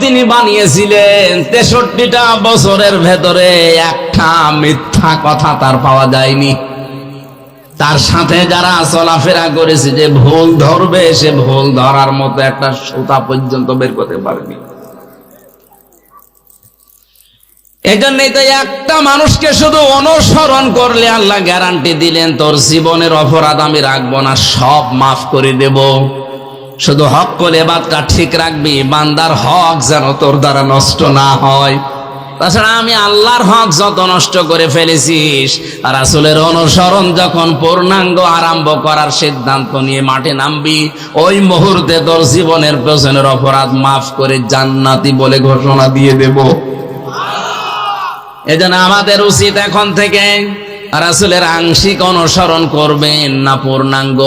তিনি বানিয়েছিলেন 63টা বছরের ভেতরে একটা মিথ্যা কথা তার পাওয়া যায়নি। তার সাথে যারা চলাফেরা করেছে, যে ভুল ধরবে সে ভুল ধরার মতো একটা সুতা পর্যন্ত বের করতে পারেনি। এই জন্যই তো একটা মানুষকে শুধু অনুসরণ করলে আল্লাহ গ্যারান্টি দিলেন, তোর জীবনের অপরাধ আমি রাখবো না, সব মাফ করে দেব। শুধু হক করে বাদটা ঠিক রাখবি, বান্দার হক যেন তোর দ্বারা নষ্ট না হয়। তাছাড়া আমি আল্লাহর হক যত নষ্ট করে ফেলেছিস, রাসূলের অনুসরণ যখন পূর্ণাঙ্গ আরম্ভ করার সিদ্ধান্ত নিয়ে মাঠে নামবি, ওই মুহূর্তে তোর জীবনের পেছনের অপরাধ মাফ করে জান্নাতি বলে ঘোষণা দিয়ে দেব। এজন্য আমাদের উচিত এখন থেকে রাসূলের আংশিক অনুসরণ করবেন না পূর্ণাঙ্গ?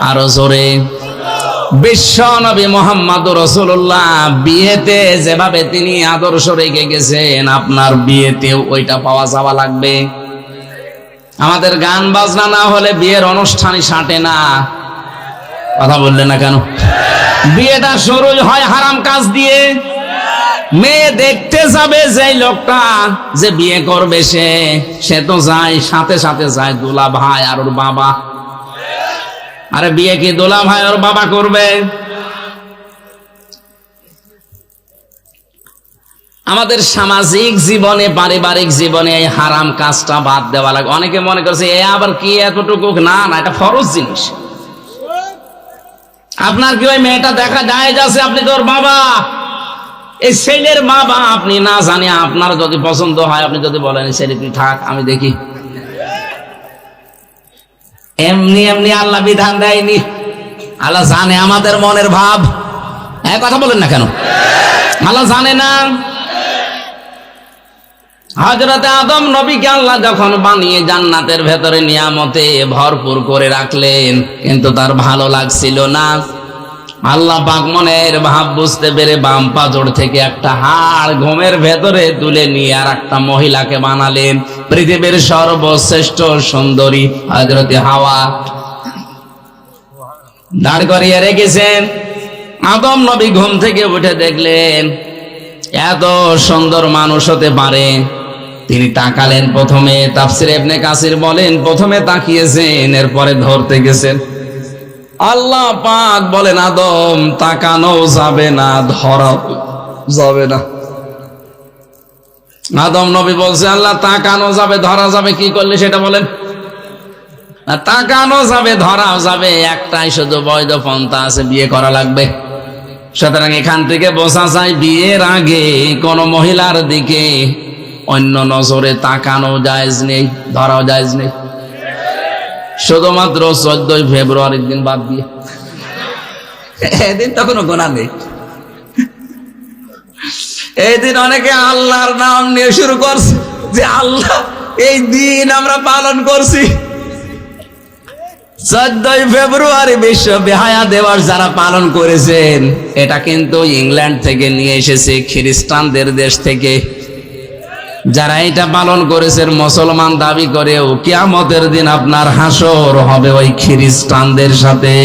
আরো জোরে। বিশ্ব নবী মুহাম্মদুর রাসূলুল্লাহ বিয়েতে যেভাবে তিনি আদর্শ রেখে গেছেন, আপনার বিয়েতেও ওইটা পাওয়া যাওয়া লাগবে। আমাদের গান বাজনা না হলে বিয়ের অনুষ্ঠানই সাঁটে না। কথা বললেন না কেন? বিয়েটা শুরু হয় হারাম কাজ দিয়ে। মেয়ে দেখতে যাবে যে লোকটা যে বিয়ে করবে, সে তো যায়, সাথে সাথে যায় দুলা ভাই আর ওর বাবা। আরে বিয়ে কি দুলা ভাই ওর বাবা করবে? আমাদের সামাজিক জীবনে, পারিবারিক জীবনে এই হারাম কাজটা বাদ দেওয়া লাগে। অনেকে মনে করছে এ আবার কি এতটুকু, না না, এটা ফরজ জিনিস। আপনার কি ওই মেয়েটা দেখা যায় যাচ্ছে, আপনি তোর বাবা, এই ছেলের বাবা, আপনি না জানি আপনার যদি পছন্দ হয়, আপনি যদি বলেন ছেলে তুই থাক আমি দেখি, এমনি এমনি আল্লাহ বিধান দেয়নি। আল্লাহ জানে আমাদের মনের ভাব। কথা বলেন না কেন? আল্লাহ জানে না? হযরত আদম নবীকে আল্লাহ যখন বানিয়ে জান্নাতের ভেতরে নিয়ামতে ভরপুর করে রাখলেন, কিন্তু তার ভালো লাগছিল না। আল্লাহ পাক মনের ভাব বুঝতে পেরে বাম পাজর থেকে একটা হাড় ঘুমের ভেতরে তুলে নিয়ে আর একটা মহিলাকে বানালেন, পৃথিবীর সর্বশ্রেষ্ঠ সুন্দরী হযরত হাওয়া দাঁড় করিয়ে রেখেছেন। আদম নবী ঘুম থেকে উঠে দেখলেন এত সুন্দর মানুষ হতে পারে। তিনি তাকালেন প্রথমে, তাফসীর ইবনে কাসির বলেন প্রথমে তাকিয়েছেন, এরপরে ধরতে গেছেন। আল্লাহ পাক বলেন আদম তাকানো যাবে না, ধরা যাবে না। আদম নবী বলছে আল্লাহ তাকানো যাবে, ধরা যাবে, কি করলে সেটা বলেন? তাকানো যাবে, ধরাও যাবে, একটাই শুধু বৈধ পন্থা আছে, বিয়ে করা লাগবে। সুতরাং এখান থেকে বোঝা যায় বিয়ের আগে কোন মহিলার দিকে অন্য নজরে তাকানো জায়েজ নেই, ধরাও জায়েজ নেই, শুধুমাত্র 14 ফেব্রুয়ারির দিন বাদ দিয়ে। এদিন তো কোনো গোনা নেই। এই দিন অনেকে আল্লাহর নাম নিয়ে শুরু করছে যে আল্লাহ এই দিন আমরা পালন করছি। 14 ফেব্রুয়ারি বিশ্ব বেহায়া দিবস যারা পালন করেছেন, এটা কিন্তু ইংল্যান্ড থেকে নিয়ে এসেছে, খ্রিস্টানদের দেশ থেকে। যারা এটা পালন করেছেন মুসলমান দাবি করেও, কিয়ামতের দিন আপনার হাসর হবে ওই খ্রিস্টানদের সাথে।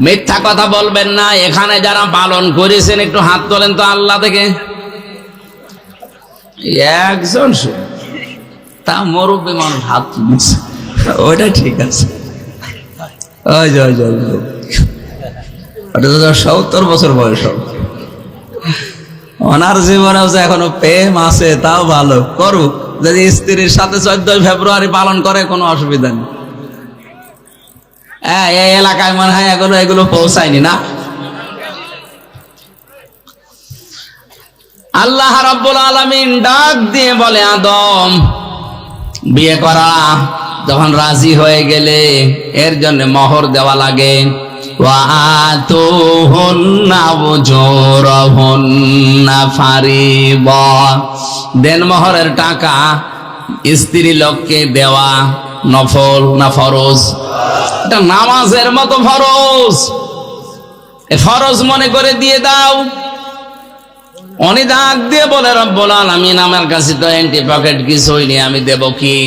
মিথ্যা কথা বলবেন না। এখানে যারা পালন করেছেন একটু হাত তোলেন তো আল্লাহ থেকে। একজন তা মুরব্বী মানুষ হাত তুলছে, ওইটা ঠিক আছে। ওটা তো 70 বছর বয়স হবে। ওনার জীবনে এখনো প্রেম আছে, তাও ভালো করুক। যদি স্ত্রীর সাথে 14 ফেব্রুয়ারি পালন করে কোনো অসুবিধা নেই। এই এলাকায় মনে হয় এগুলো পৌঁছায়নি না। আল্লাহ রাব্বুল আলামিন ডাক দিয়ে বলে আদম বিয়ে করা যখন রাজি হয়ে গেলে এর জন্য মোহর দেওয়া লাগে। দেন মোহরের টাকা স্ত্রী লোককে দেওয়া নফল না ফরজ? এটা নামাজের মতো ফরজ। ফরজ মনে করে দিয়ে দাও। উনি ডাক দিয়ে বলে রব্বুল আলামিন আমার কাছে তো এন্টি পকেট কিছুই নেই, আমি দেব কি?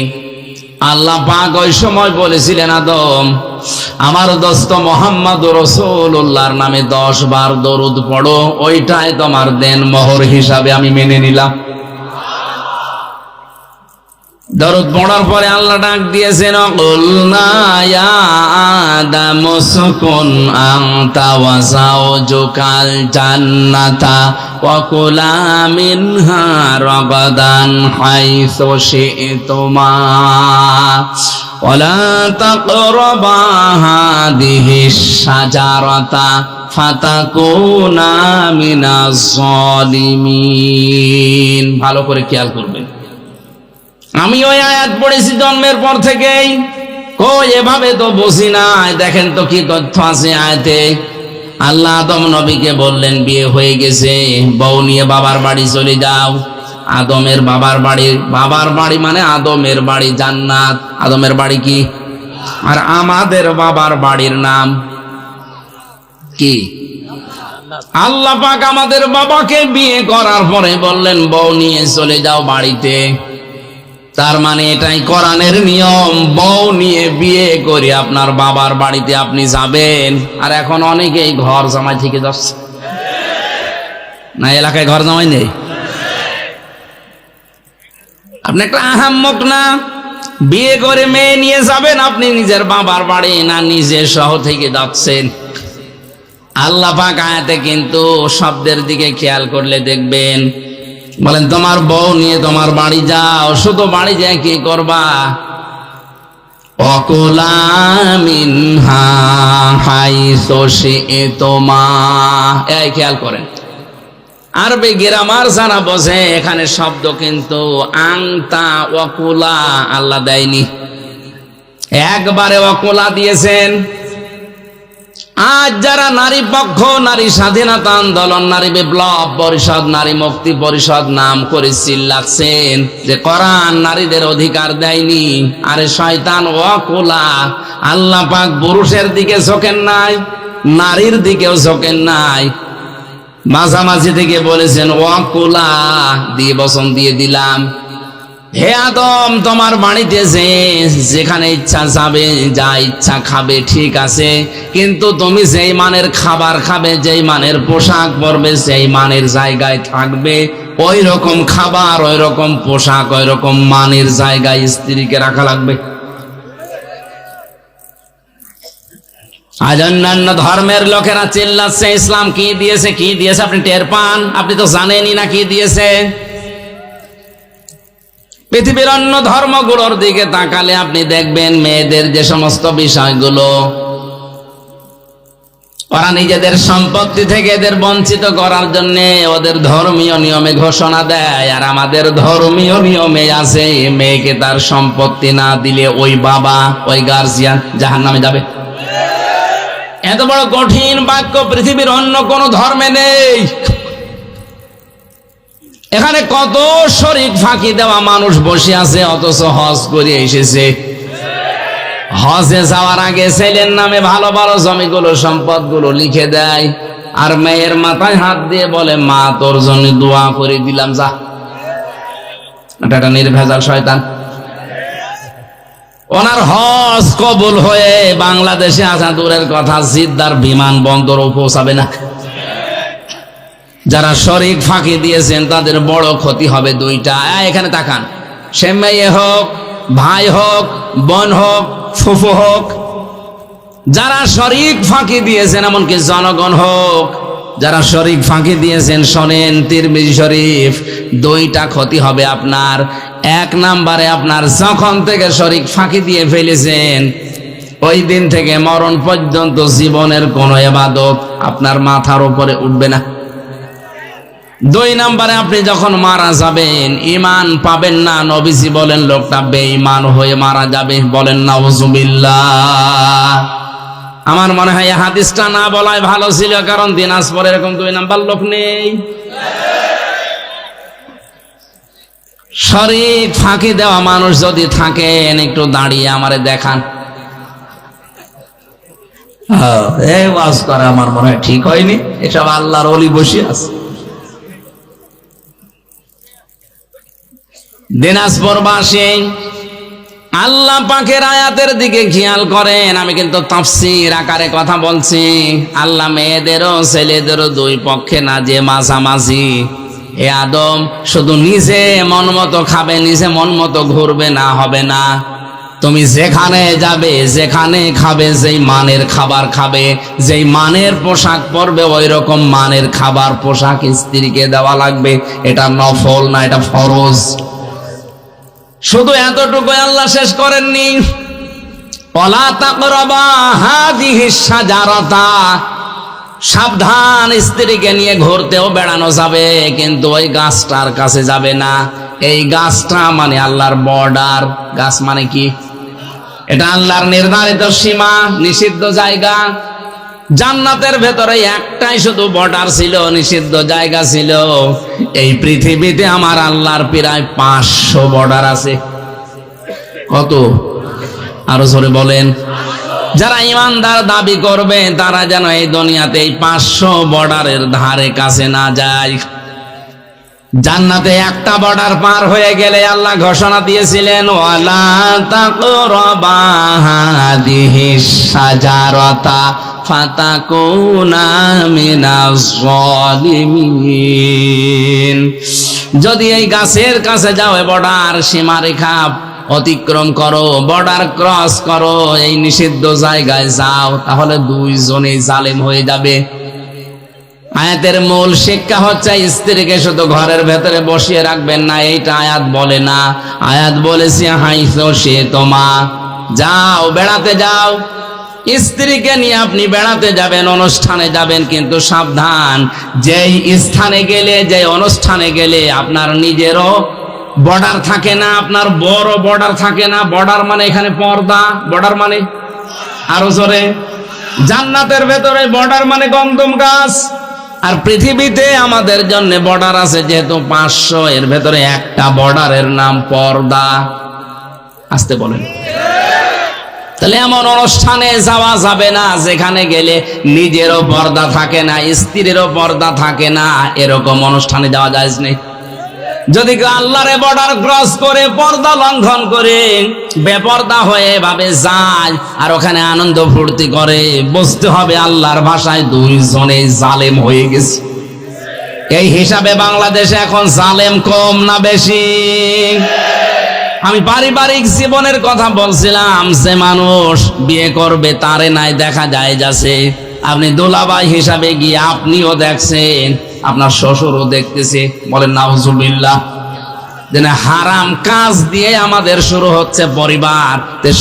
আল্লাহ পাক ওই সময় বলেছিলেন আদম আমার দোস্ত মুহাম্মদ রাসূলুল্লাহর নামে 10 বার দরুদ পড়ো, ওইটাই তোমার দেন মোহর হিসাবে আমি মেনে নিলাম। দরুদ পড়ার পরে আল্লাহ ডাক দিয়েছেন, কুলনা ইয়া আদম উসকুন আনতা ওয়া যাওজুকাল জান্নাতা ওয়া কুলা মিনহা রাগাদান হাইসু শি'তুমা ওয়া লা তাকরাবা হাদিহিশ শাজারাতা ফাতাকুনা মিনাজ জালিমিন। ভালো করে খেয়াল করবেন, আমি ওই আয়াত পড়েছি জন্মের পর থেকেই, কই এভাবে তো বসি না। দেখেন তো কি তথ্য আছে আয়াতে। আল্লাহ আদম নবীকে বললেন বিয়ে হয়ে গেছে, বউ নিয়ে বাবার বাড়ি চলে যাও। আদমের বাবার বাড়ি মানে আদমের বাড়ি জান্নাত। আদমের বাড়ি কি? আর আমাদের বাবার বাড়ির নাম কি? আল্লাহ পাক আমাদের বাবাকে বিয়ে করার পরে বললেন বউ নিয়ে চলে যাও বাড়িতে। তার মানে এটাই কোরআনের নিয়ম, বউ নিয়ে বিয়ে করে আপনার বাবার বাড়িতে আপনি যাবেন। আর এখন অনেকেই ঘর জামাই থেকে যাচ্ছে না, এলাকায় ঘর জামাই নেই। আপনি একটা আহাম্মক না, বিয়ে করে মেয়ে নিয়ে যাবেন আপনি নিজের বাবার বাড়ি, না নিজের শহর থেকে যাচ্ছেন। আল্লাহ পাক আয়াতে কিন্তু শব্দের দিকে খেয়াল করলে দেখবেন বলেন তোমার বউ নিয়ে তোমার বাড়ি যাও। শুধু বাড়ি যায় কি করবা? অকুলা মিনহা হাইসু শি'তুমা। এই খেয়াল করেন, আরবি গ্রামার যারা বোঝে এখানে শব্দ কিন্তু আংতা ওয়াকুলা আল্লাহ দেয়নি, একবারে ওয়াকুলা দিয়েছেন। আজ যারা নারী পক্ষ, নারী স্বাধীনতা আন্দোলন, নারী বিপ্লব পরিষদ, নারী মুক্তি পরিষদ নাম করে চিল্লাচ্ছেন যে কোরআন নারীদের অধিকার দেয়নি, আরে শয়তান ওয়াকুলা। আল্লাহ পাক পুরুষের দিকে ঝোঁকেন নাই, নারীর দিকেও ঝোঁকেন নাই, মাঝামাঝি থেকে বলেছেন ওয়াকুলা, দিয়ে বচন দিয়ে দিলাম। হে আদম, তোমার বাড়িতে যেখানে ইচ্ছা যাবে, যা ইচ্ছা খাবে, ঠিক আছে, কিন্তু তুমি যেই মানের খাবার খাবে, যেই মানের পোশাক পরবে, সেই মানের জায়গায় থাকবে। ওই রকম খাবার, ওই রকম পোশাক, ওই রকম মানের জায়গায় স্ত্রীকে রাখা লাগবে। আজ অন্যান্য ধর্মের লোকেরা চিল্লাচ্ছে ইসলাম কি দিয়েছে, কি দিয়েছে আপনি টের পান? আপনি তো জানেনই না কি দিয়েছে। পৃথিবীর অন্য ধর্মগুলোর দিকে তাকালে আপনি দেখবেন মেয়েদের যে সমস্ত বিষয়গুলো, ওরা নিজেদের সম্পত্তি থেকে এদের বঞ্চিত করার জন্য ওদের ধর্মীয় নিয়মে ঘোষণা দেয়। আর আমাদের ধর্মীয় নিয়মে আছে মেয়েকে তার সম্পত্তি না দিলে ওই বাবা, ওই গার্জিয়ান জাহান্নামে যাবে। এত বড় কঠিন বাক্য পৃথিবীর অন্য কোন ধর্মে নেই। এখানে কত শরীক ফাঁকি দেওয়া মানুষ বসে আছে, অথচ হজ করে এসেছে। হজে যাওয়ার আগে ছেলের নামে ভালো ভালো জমিগুলো, সম্পদগুলো লিখে দেয়, আর মেয়ের মাথায় হাত দিয়ে বলে মা তোর জন্য দোয়া করে দিলাম, যা। এটা নির্ভেজাল শয়তান। ওনার হজ কবুল হয়ে বাংলাদেশে আসা দূরের কথা, জিদ্দার বিমানবন্দরও পৌঁছাবে না। যারা শরীক ফাঁকি দিয়েছেন তাদের বড় ক্ষতি হবে দুইটা। এখানে তাকান, সে মেয়ে হোক, ভাই হোক, বোন হোক, ফুফু হোক, যারা শরীক ফাঁকি দিয়েছেন, এমনকি জনগণ হোক, যারা শরীক ফাঁকি দিয়েছেন, শোনেন তিরমিজি শরীফ, দুইটা ক্ষতি হবে আপনার। এক নাম্বারে আপনার যখন থেকে শরীক ফাঁকি দিয়ে ফেলেছেন, ওই দিন থেকে মরণ পর্যন্ত জীবনের কোন ইবাদত আপনার মাথার উপরে উঠবে না। দুই নাম্বারে আপনি যখন মারা যাবেন ঈমান পাবেন না। নবীজি বলেন লোকটা বেঈমান হয়ে মারা যাবে। বলেন নাউজুবিল্লাহ। আমার মনে হয় হাদিসটা না বলাই ভালো ছিল, কারণ দিনাজপুরে এরকম দুই নাম্বার লোক নেই। শরীক ফাঁকি দেওয়া মানুষ যদি থাকেন, একটু দাঁড়িয়ে আমারে দেখান। এই ওয়াজ করা আমার মনে হয় ঠিক হয়নি, এসব আল্লাহর ওলি বসে আছে। দিনাজপুরবাসী আল্লাহ পাকের আয়াতের দিকে খেয়াল করেন, আমি কিন্তু তাফসীর আকারে কথা বলছি। আল্লাহ মেয়েদেরও ছেলেদেরও দুই পক্ষে না, যে মাঝামাঝি। হে আদম, শুধু নিজে মন মতো খাবে, নিজে মন মতো ঘুরবে না, হবে না। তুমি যেখানে যাবে, যেখানে খাবে, যেই মানের খাবার খাবে, যেই মানের পোশাক পরবে, ওই রকম মানের খাবার পোশাক স্ত্রীকে দেওয়া লাগবে। এটা নফল না, এটা ফরজ। শুধু এতটুকু আল্লাহ শেষ করেননি, ওয়ালা তাকরাবা হাযিহিস শাজারাতা, সাবধান, স্ত্রীকে নিয়ে ঘুরতেও বেড়ানো যাবে, কিন্তু ওই গাছটার কাছে যাবে না। এই গাছটা মানে আল্লাহর বর্ডার। গাছ মানে কি? এটা আল্লাহর নির্ধারিত সীমা, নিষিদ্ধ জায়গা। জান্নাতের ভেতরে একটাই শুধু বর্ডার ছিল, নিষিদ্ধ জায়গা ছিল। এই পৃথিবীতে আমার আল্লাহর প্রায় 500 বর্ডার আছে। কত? আরো জোরে বলেন। যারা ইমানদার দাবি করবে তারা যেন এই দুনিয়াতে এই 500 বর্ডারের ধারে কাছে না যায়। জান্নাতে একটা বর্ডার পার হয়ে গেলে আল্লাহ ঘোষণা দিয়েছিলেন, ওয়ালা তাকরাবা হাযিহিস শাজারাতা ফাতাকুনা মিনাজ যালিমিন। যদি এই গাছের কাছে যাও, বর্ডার সীমারেখা অতিক্রম করো, বর্ডার ক্রস করো, এই নিষিদ্ধ জায়গায় যাও, তাহলে দুইজনেই জালেম হয়ে যাবে। আয়াতের মূল শিক্ষা হচ্ছে স্ত্রীকে শুধু ঘরের ভেতরে বসিয়ে রাখবেন না, এইটা আয়াত বলে না। আয়াত বলেছে হাইসো সে তোমা, যাও, বেড়াতে যাও। স্ত্রীকে নিয়ে আপনি বেড়াতে যাবেন, অনুষ্ঠানে যাবেন, কিন্তু সাবধান, যেই স্থানে গেলে, যে অনুষ্ঠানে গেলে আপনার নিজেরও বর্ডার থাকে না, আপনার বড় বর্ডার থাকে না। বর্ডার মানে এখানে পর্দা, বর্ডার মানে আরো জোরে, জান্নাতের ভেতরে বর্ডার মানে গন্ধম গাছ। আর পৃথিবীতে আমাদের জন্য বর্ডার আছে যেহেতু 500, এর ভেতরে একটা বর্ডারের নাম পর্দা। আসতে বলেন। তাহলে এমন অনুষ্ঠানে যাওয়া যাবে না যেখানে গেলে নিজেরও পর্দা থাকে না, স্ত্রীরও পর্দা থাকে না। এরকম অনুষ্ঠানে যাওয়া যায় না। যদি আল্লাহর বর্ডার ক্রস করে, পর্দা লঙ্ঘন করে, বেপর্দা হয়ে এভাবে যায় আর ওখানে আনন্দ ফুর্তি করে, বুঝতে হবে আল্লাহর ভাষায় দুইজনে জালেম হয়ে গেছে। এই হিসাবে বাংলাদেশে এখন জালেম কম না বেশি? আমি পারিবারিক জীবনের কথা বলছিলাম, যে মানুষ বিয়ে করবে তারে নাই দেখা যায় যাচ্ছে। আপনি দুলাভাই হিসাবে গিয়ে আপনিও দেখছেন, আপনার শ্বশুরও দেখতেছে। বলেন নাউজুবিল্লাহ। হারাম কাজ দিয়ে আমাদের শুরু হচ্ছে পরিবার,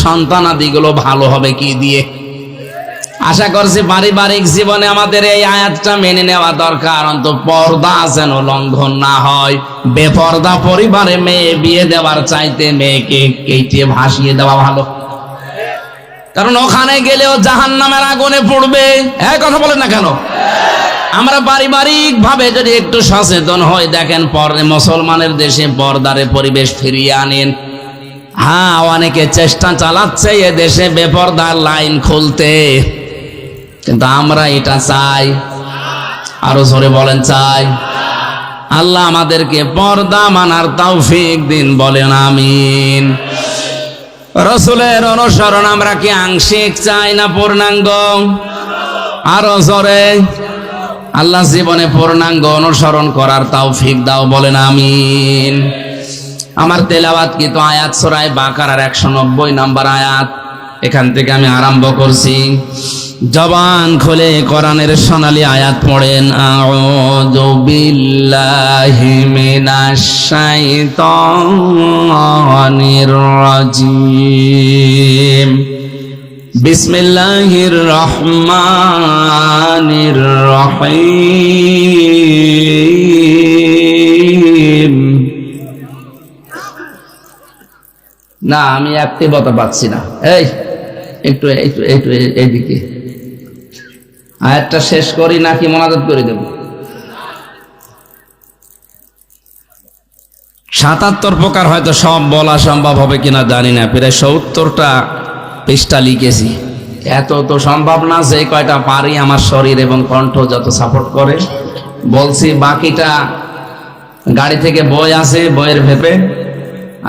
সন্তানাদিগুলো ভালো হবে কি দিয়ে? আশা করছি পারিবারিক জীবনে আমাদের এই আয়াতটা মেনে নেওয়া দরকার, অন্তত পর্দা যেন লঙ্ঘন না হয়। বেপর্দা পরিবারে মেয়ে বিয়ে দেওয়ার চাইতে মেয়েকে কেটে ভাসিয়ে দেওয়া ভালো, কারণ ওখানে গেলেও জাহান্নামের আগুনে পড়বে। কথা বলেন না কেন? আমরা পারিবারিক ভাবে যদি একটু সচেতন হই, দেখেন পরে মুসলমানের দেশে পর্দারে পরিবেশ ফিরিয়ে আনেন। হ্যাঁ, অনেকে চেষ্টা চালাচ্ছে এ দেশে বেপর্দার লাইন খুলতে, কিন্তু আমরা এটা চাই। আরো জোরে বলেন চাই। আল্লাহ আমাদেরকে পর্দা মানার তৌফিক দিন, বলেন আমিন। রাসূলের অনুসরণ আমরা কি আংশিক চাই না পূর্ণাঙ্গ? আরো জোরে। আল্লাহ জীবনে পূর্ণাঙ্গ অনুসরণ করার তৌফিক দাও, বলেন আমিন। আমার তেলাওয়াত কি তো আয়াত সূরা বাকারার 190 নম্বর আয়াত, এখান থেকে আমি আরম্ভ করছি। জবান খুলে কোরআনের সোনালী আয়াত পড়েন। আউযু বিল্লাহি মিনাশ শাইতানির রাজিম। বিসমিল্লাহির রহমানির রহিম। না, আমি অ্যাক্টিভতা পাচ্ছি না। এই একটু এইদিকে আয়াতটা শেষ করি নাকি মোনাজাত করে দেব? 77 প্রকার, হয়তো সব বলা সম্ভব হবে কিনা জানি না। প্রায় 70টা পৃষ্ঠা লিখেছি। এত তো সম্ভব না, যে কয়টা পারি আমার শরীর এবং কণ্ঠ যত সাপোর্ট করে বলছি। বাকিটা গাড়ি থেকে বই আছে, বইয়ের ভেপে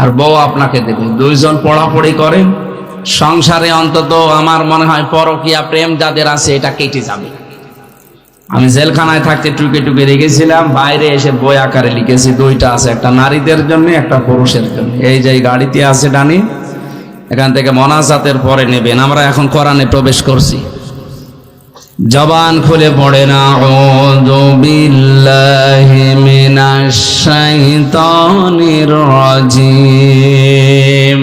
আর বউ আপনাকে দেবে, দুইজন পড়াপড়ি করেন, সংসারে অন্তত আমার মনে হয় পরকীয়া প্রেম যাদের আছে এটা কেটে যাবে। আমি জেলখানায় থাকতে টুকে টুকে রেখেছিলাম, বাইরে এসে বই আকারে লিখেছি, দুইটা আছে, একটা নারীদের জন্য, একটা পুরুষের জন্য। এই যে গাড়িতে আছে ডানি, এখান থেকে মোনাজাতের পরে নেবেন। আমরা এখন কোরআনে প্রবেশ করছি, জবান খুলে পড়েন আউযু বিল্লাহি মিনাশ শাইতানির রাজিম,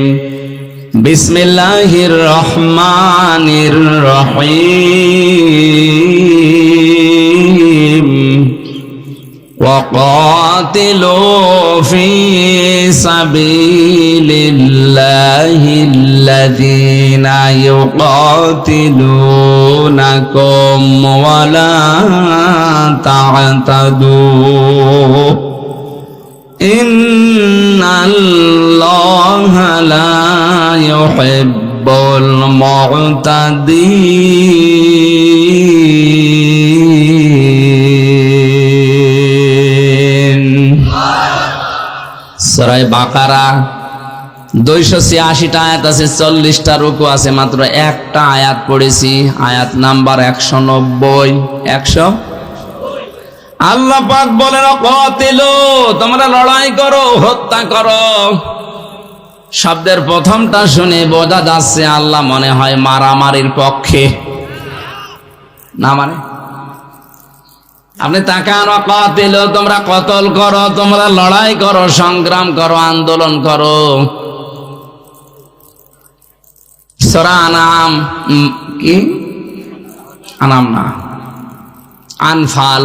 বিসমিল্লাহির রহমানির রহিম, وقاتلوا في سبيل الله الذين يقاتلونكم ولا تعتدوا إن الله لا يحب المعتدين। সূরা বাকারা 286টা আয়াত আছে, 40টা রুকু আছে, মাত্র একটা আয়াত পড়েছি, আয়াত নাম্বার 190। 100 আল্লাহ পাক বলেন কাতিলু, তোমরা লড়াই করো, হত্যা করো। শব্দের প্রথমটা শুনে বোঝা যাচ্ছে আল্লাহ মনে হয় মারামারির পক্ষে না, মানে আপনি তাকান, কাতিলু তোমরা কতল করো, তোমরা লড়াই করো, সংগ্রাম করো, আন্দোলন করো। সূরা আনাম, কি আনাম না, আনফাল,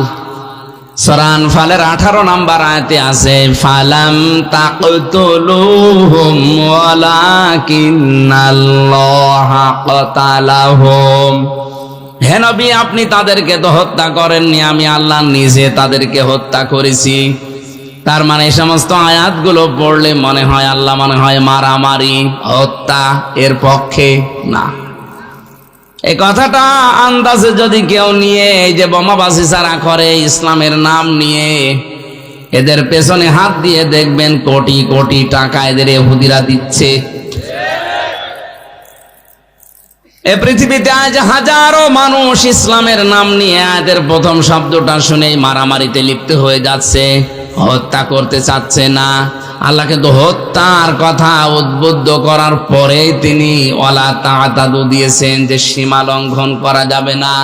সূরা আনফালের 18 নম্বর আয়াতে আছে ফালাম তাকতুলুহুম ওয়ালাকিন্নাল্লাহা কাতালাহুম। হে নবী, আপনি তাদেরকে তো হত্যা করেননি, আমি আল্লাহ নিজে তাদেরকে হত্যা করেছি। তার মানে এই সমস্ত আয়াতগুলো পড়লে মনে হয় আল্লাহ মনে হয় মারামারি, হত্যা এর পক্ষে না। এই কথাটা আন্দাজে যদি কেউ নিয়ে এই যে বোমাবাজি যারা করে ইসলামের নাম নিয়ে, এদের পেছনে হাত দিয়ে দেখবেন কোটি কোটি টাকা এদের ইহুদিরা দিচ্ছে। এই পৃথিবীতে আজ হাজারো মানুষ ইসলামের নাম নিয়ে এদের প্রথম শব্দটা শুনেই মারামারিতে লিপ্ত হয়ে যাচ্ছে, হত্যা করতে চাচ্ছে না। আল্লাহ কিন্তু হত্যার কথা উদ্বুদ্ধ করার পরেই তিনি ওয়ালা তা'তাদু দিয়েছেন, যে সীমা লঙ্ঘন করা যাবে না।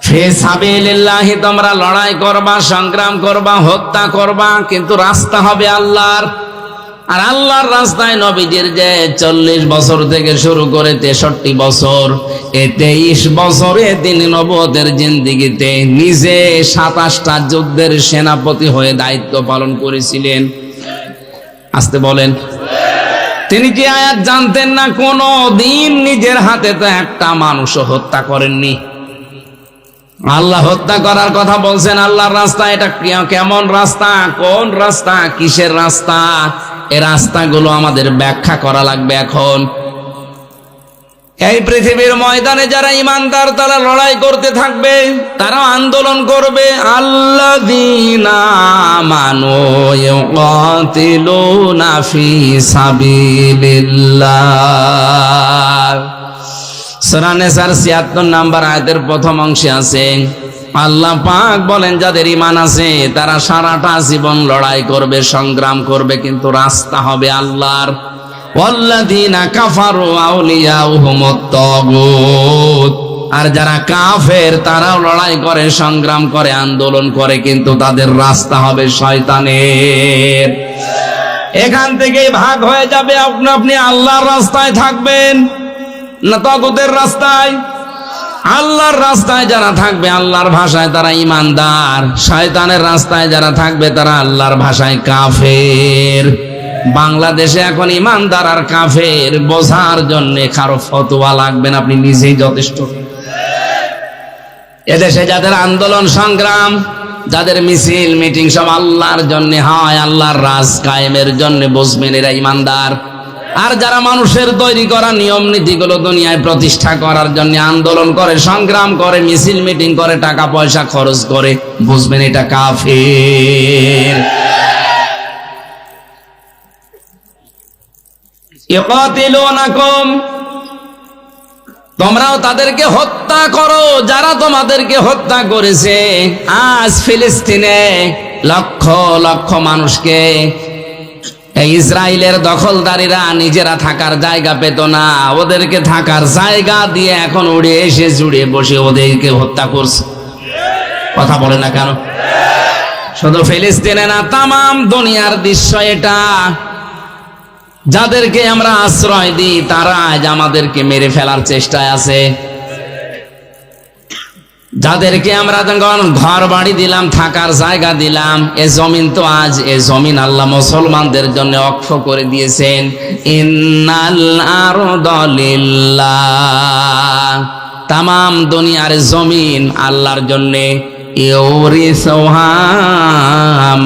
ফি সাবিলিল্লাহি, তোমরা লড়াই করবা, সংগ্রাম করবা, হত্যা করবা, কিন্তু রাস্তা হবে আল্লাহর। আর আল্লাহর রাস্তায় নবীজির যে 40 বছর থেকে শুরু করে 63 বছর, এই 23 বছরে তিনি নবুয়তের জিন্দেগিতে নিজে 27টা যুদ্ধের সেনাপতি হয়ে দায়িত্ব পালন করেছিলেন। আসতে বলেন, তিনি কি আয়াত জানতেন না? কোনো দিন নিজের হাতে তো একটা মানুষও হত্যা করেননি। আল্লাহ হত্যা করার কথা বলছেন আল্লাহর রাস্তা। এটা কেমন রাস্তা, কোন রাস্তা, কিসের রাস্তা? এই রাস্তাগুলো আমাদের ব্যাখ্যা করা লাগবে এখন। এই পৃথিবীর ময়দানে যারা ইমানদার তারা লড়াই করতে থাকবে, তারা আন্দোলন করবে। আল্লাযীনা আমানু ইউকাতিলুনা ফি সাবিলিল্লাহ। সূরা নিসার 76 নম্বর আয়াতের প্রথম অংশে আছে আল্লাহ পাক বলেন যাদের ঈমান আছে তারা সারাটা জীবন লড়াই করবে, সংগ্রাম করবে, কিন্তু রাস্তা হবে আল্লাহর। ওয়াল্লাযীনা কাফারু আউলিয়াউহুমুত তাগুত। আর যারা কাফের তারাও লড়াই করে, সংগ্রাম করে, আন্দোলন করে, কিন্তু তাদের রাস্তা হবে শয়তানের। এখান থেকেই ভাগ হয়ে যাবে, আপনি আল্লাহর রাস্তায় থাকবেন না তাগুতের রাস্তায়। আল্লাহর রাস্তায় যারা থাকবে আল্লাহর ভাষায় তারা ঈমানদার, শয়তানের রাস্তায় যারা থাকবে তারা আল্লাহর ভাষায় কাফের। বাংলাদেশে এখন ঈমানদার আর কাফের বোঝার জন্য কারো ফতোয়া লাগবে না, আপনি নিজেই যথেষ্ট। এদেশে যাদের আন্দোলন সংগ্রাম, যাদের মিছিল মিটিং সব আল্লাহর জন্য হয়, আল্লাহর রাজ কায়েমের জন্য, বুঝবেন এরা ঈমানদার। আর যারা মানুষের তৈরি করা নিয়ম নীতিগুলো দুনিয়ায় প্রতিষ্ঠা করার জন্য আন্দোলন করে, সংগ্রাম করে, মিছিল মিটিং করে, টাকা পয়সা খরচ করে, বুঝবেন এটা কাফের। ইকাতিলুনাকুম, তোমরাও তাদেরকে হত্যা করো যারা তোমাদেরকে হত্যা করেছে। আজ ফিলিস্তিনে লক্ষ লক্ষ মানুষকে এই ইসরায়েলের দখলদারীরা নিজেরা থাকার জায়গা পেত না, ওদেরকে থাকার জায়গা দিয়ে এখন উড়ে এসে জুড়ে বসে ওদেরকে হত্যা করছে। কথা বলে না কেন? শুধু ফিলিস্তিনে না, তামাম দুনিয়ার দৃশ্য এটা। যাদেরকে আমরা আশ্রয় দিই তারা আজ আমাদেরকে মেরে ফেলার চেষ্টায় আছে। যাদেরকে আমরা ঘর বাড়ি দিলাম, থাকার জায়গা দিলাম, এ জমিন তো আজ এ জমিন আল্লাহ মুসলমানদের জন্য অক্ষ করে দিয়েছেন। ইন্নাল আরদা লিল্লাহ, তামাম দুনিয়ার জমিন আল্লাহর জন্য। ইউরিসুহা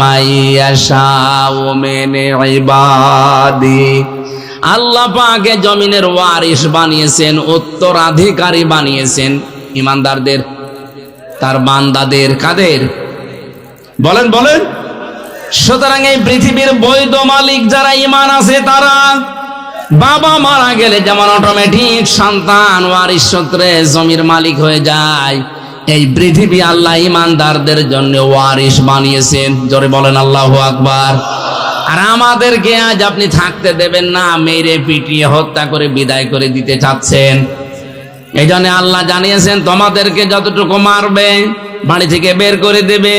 মাইয়াশাউ মিন ইবাদি, আল্লাহ পাক জমিনের ওয়ারিস বানিয়েছেন, উত্তরাধিকারী বানিয়েছেন ইমানদারদের, তার বান্দাদের। কাদের? বলেন বলেন। সুতরাং এই পৃথিবীর বৈধ মালিক যারা ঈমান আছে তারা, বাবা মারা গেলে যেমন অটোমেটিক সন্তান ওয়ারিস সূত্রে জমির মালিক হয়ে যায়, এই পৃথিবী আল্লাহ ঈমানদারদের জন্য ওয়ারিস বানিয়েছেন। জোরে বলেন আল্লাহু আকবার। আর আমাদেরকে আজ আপনি থাকতে দেবেন না, মেরে পিটিয়ে হত্যা করে বিদায় করে দিতে চাচ্ছেন। এই জন্য আল্লাহ জানিয়েছেন তোমাদেরকে যতটুকু মারবে, বাড়ি থেকে বের করে দেবে,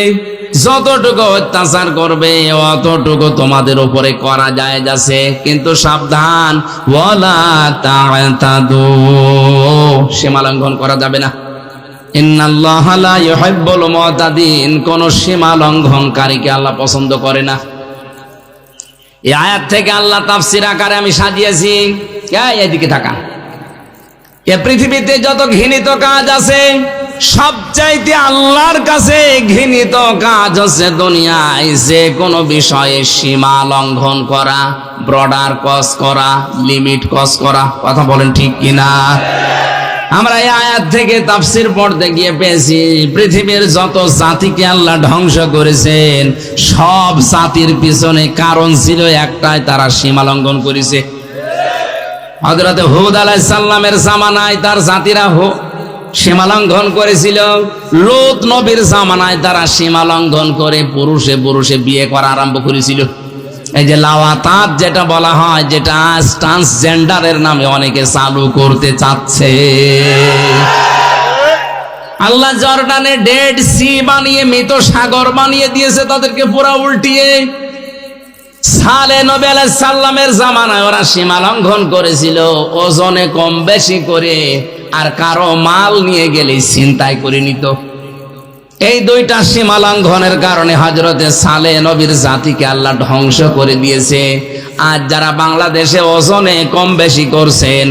যতটুকু অত্যাচার করবে অতটুকু তোমাদের উপরে করা যায় যাচ্ছে, কিন্তু সাবধান, ওয়ালা তা'তাদু, সীমা লঙ্ঘন করা যাবে না। ইন্নাল্লাহা লা ইউহিব্বুল মুতাদিন, কোন সীমা লঙ্ঘনকারীকে আল্লাহ পছন্দ করে না। এই আয়াত থেকে আল্লাহ তাফসীর আকারে আমি সাজিয়েছি। এদিকে তাকান। এ পৃথিবীতে যত ঘৃণিত কাজ আছে, সবচাইতে আল্লাহর কাছে ঘৃণিত কাজ হচ্ছে দুনিয়ায় যে কোনো বিষয়ে সীমা লঙ্ঘন করা, বর্ডার ক্রস করা, লিমিট ক্রস করা। কথা বলেন ঠিক কিনা? আমরা এই আয়াত থেকে তাফসীর পড়তে গিয়ে পেয়েছি পৃথিবীর যত জাতিকে আল্লাহ ধ্বংস করেছেন সব জাতির পিছনে কারণ ছিল একটাই, তারা সীমা লঙ্ঘন করেছে। হযরত হুদ আলাইহিস সালামের জামানায় তার জাতিরা সীমা লঙ্ঘন করেছিল। লূত নবীর জামানায় তারা সীমা লঙ্ঘন করে পুরুষে পুরুষে বিয়ে করা আরম্ভ করেছিল। এই যে লাওয়াতাত যেটা বলা হয়, যেটা আজ ট্রান্সজেন্ডারের নামে অনেকে চালু করতে চাচ্ছে। আল্লাহ জর্ডানে ডেড সি বানিয়ে, মৃত সাগর বানিয়ে দিয়েছে তাদেরকে পুরা উল্টিয়ে। সালে নবী আলাইহিস সালামের জামানায় ওরা সীমা লঙ্ঘন করেছিল, ওজনে কম বেশি করে, আর কারো মাল নিয়ে গেলে ছিনতাই করে নিত। এই দুইটা সীমা লঙ্ঘনের কারণে হযরতে সালে নবীর জাতিকে আল্লাহ ধ্বংস করে দিয়েছে। আজ যারা বাংলাদেশে ওজনে কম বেশি করছেন,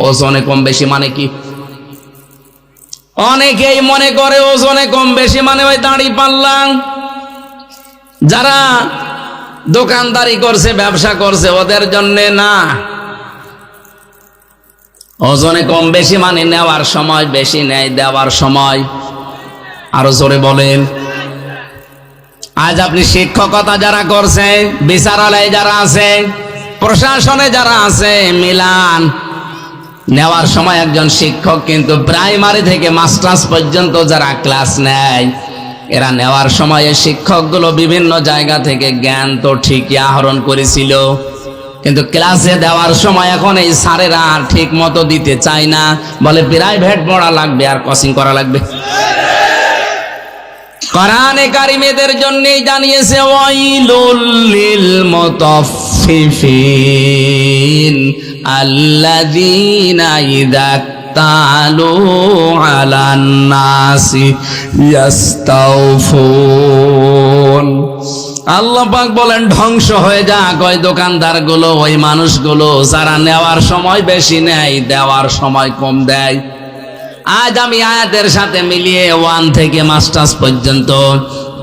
ওজনে কম বেশি মানে কি? অনেকেই মনে করে ওজনে কম বেশি মানে ওই দাড়ি পাল্লা। যারা দোকানদারি করছে, ব্যবসা করছে, ওদের জন্য না। ওজনে কম বেশি মানে নেওয়ার সময় বেশি নেয়, দেওয়ার সময়। আরো জোরে বলেন। আজ আপনি শিক্ষকতা যারা করছে, বিচারালয়ে যারা আছে, প্রশাসনে যারা আছে, মিলান, নেওয়ার সময় একজন শিক্ষক কিন্তু প্রাইমারি থেকে মাস্টার্স পর্যন্ত যারা ক্লাস নেয়, এরা নেওয়ার সময় শিক্ষকগুলো বিভিন্ন জায়গা থেকে জ্ঞান তো ঠিকই আহরণ করেছিল, কিন্তু ক্লাসে দেওয়ার সময় এখন এই স্যারেরা ঠিক মতো দিতে চায় না, বলে প্রাইভেট পড়া লাগবে আর কোচিং করা লাগবে। কোরআনে কারিমেদের জন্যই জানিয়েছে ওয়াইলুল লিল মুতাফফিফিন আল্লাযীনা ইযা তালু আলান নাসি ইয়াস্তাউফুন। আল্লাহ পাক বলেন ধ্বংস হয়ে যাক ওই দোকানদার গুলো, ওই মানুষগুলো যারা নেওয়ার সময় বেশি নেয়, দেওয়ার সময় কম দেয়। আজ আমি আয়াতের সাথে মিলিয়ে 1 থেকে মাস্টার্স পর্যন্ত